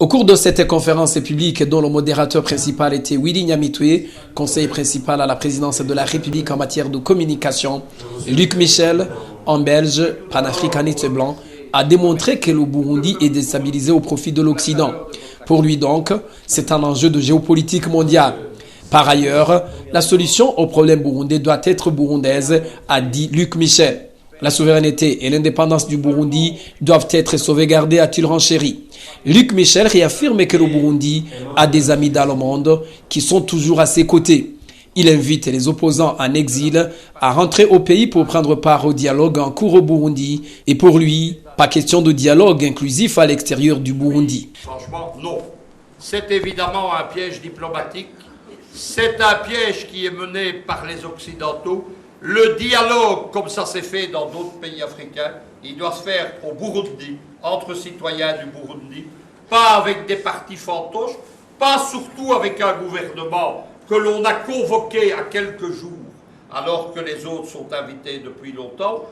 Au cours de cette conférence publique dont le modérateur principal était Willy Nyamitwe, conseiller principal à la présidence de la République en matière de communication, Luc Michel, en belge, panafricaniste blanc, a démontré que le Burundi est déstabilisé au profit de l'Occident. Pour lui donc, c'est un enjeu de géopolitique mondiale. Par ailleurs, la solution au problème burundais doit être burundaise, a dit Luc Michel. La souveraineté et l'indépendance du Burundi doivent être sauvegardées, a-t-il renchéri. Luc Michel réaffirme que le Burundi a des amis dans le monde qui sont toujours à ses côtés. Il invite les opposants en exil à rentrer au pays pour prendre part au dialogue en cours au Burundi. Et pour lui, pas question de dialogue inclusif à l'extérieur du Burundi. Franchement, non. C'est évidemment un piège diplomatique. C'est un piège qui est mené par les Occidentaux. Le dialogue, comme ça s'est fait dans d'autres pays africains, il doit se faire au Burundi, entre citoyens du Burundi, pas avec des partis fantoches, pas surtout avec un gouvernement que l'on a convoqué à quelques jours, alors que les autres sont invités depuis longtemps,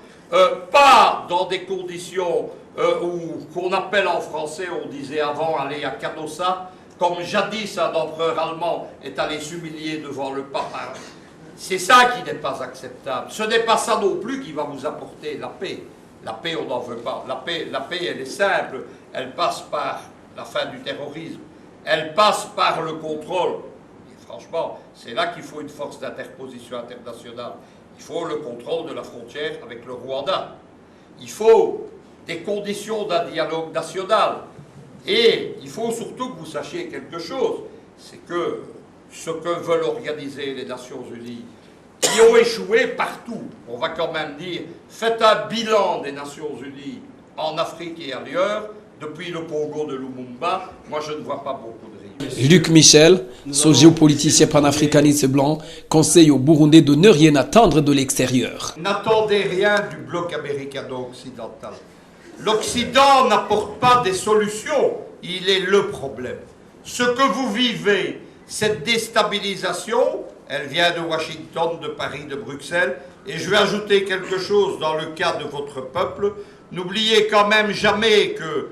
pas dans des conditions qu'on appelle en français, on disait avant, aller à Canossa, comme jadis un empereur allemand est allé s'humilier devant le pape. C'est ça qui n'est pas acceptable. Ce n'est pas ça non plus qui va vous apporter la paix. La paix, on n'en veut pas. La paix, elle est simple. Elle passe par la fin du terrorisme. Elle passe par le contrôle. Et franchement, c'est là qu'il faut une force d'interposition internationale. Il faut le contrôle de la frontière avec le Rwanda. Il faut des conditions d'un dialogue national. Et il faut surtout que vous sachiez quelque chose. C'est que ce que veulent organiser les Nations Unies, qui ont échoué partout. On va quand même dire, faites un bilan des Nations Unies en Afrique et ailleurs, depuis le Congo de Lumumba, moi je ne vois pas beaucoup de réussite. Luc Michel, ce géopoliticien panafricaniste blanc, conseille aux Burundais de ne rien attendre de l'extérieur. N'attendez rien du bloc américano-occidental. L'Occident n'apporte pas des solutions, il est le problème. Ce que vous vivez, cette déstabilisation, elle vient de Washington, de Paris, de Bruxelles. Et je vais ajouter quelque chose dans le cas de votre peuple. N'oubliez quand même jamais que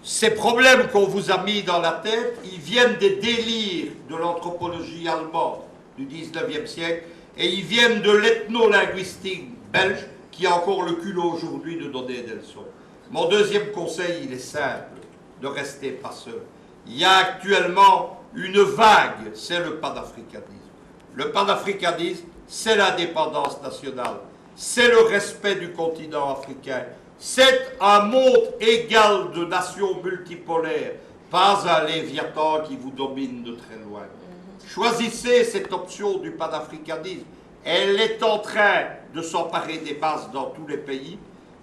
ces problèmes qu'on vous a mis dans la tête, ils viennent des délires de l'anthropologie allemande du 19e siècle et ils viennent de l'ethno-linguistique belge qui a encore le culot aujourd'hui de donner des leçons. Mon deuxième conseil, il est simple, de rester pas seul. Il y a actuellement une vague, c'est le panafricanisme. Le panafricanisme, c'est l'indépendance nationale, c'est le respect du continent africain, c'est un monde égal de nations multipolaires, pas un Léviathan qui vous domine de très loin. Choisissez cette option du panafricanisme. Elle est en train de s'emparer des bases dans tous les pays.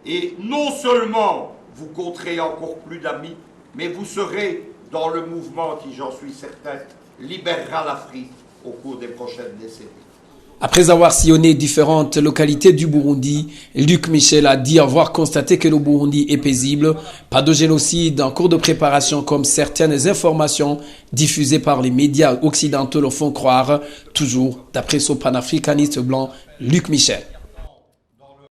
Et non seulement vous compterez encore plus d'amis, mais vous serez dans le mouvement qui, j'en suis certain, libérera l'Afrique au cours des prochaines décennies. Après avoir sillonné différentes localités du Burundi, Luc Michel a dit avoir constaté que le Burundi est paisible, pas de génocide en cours de préparation comme certaines informations diffusées par les médias occidentaux le font croire, toujours d'après son panafricaniste blanc Luc Michel.